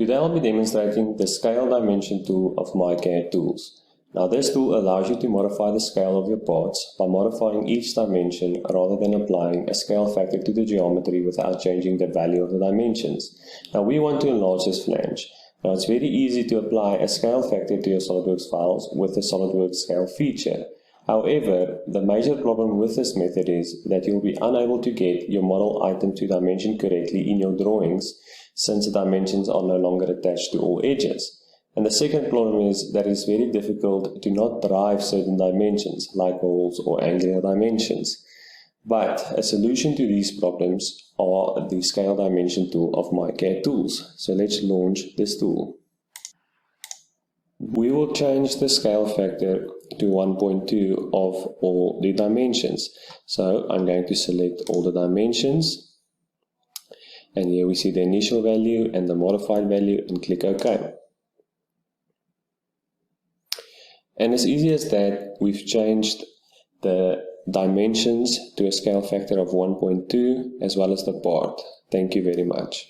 Today I'll be demonstrating the ScaleDimension tool of myCADtools. Now this tool allows you to modify the scale of your parts by modifying each dimension rather than applying a scale factor to the geometry without changing the value of the dimensions. Now we want to enlarge this flange. Now it's very easy to apply a scale factor to your SolidWorks files with the SolidWorks scale feature. However, the major problem with this method is that you'll be unable to get your model item to dimension correctly in your drawings, since the dimensions are no longer attached to all edges. And the second problem is that it's very difficult to not drive certain dimensions, like walls or angular dimensions. But a solution to these problems are the ScaleDimension tool of myCADtools. So let's launch this tool. We will change the scale factor to 1.2 of all the dimensions. So I'm going to select all the dimensions, and here we see the initial value and the modified value, and click OK. And as easy as that, we've changed the dimensions to a scale factor of 1.2 as well as the part. Thank you very much.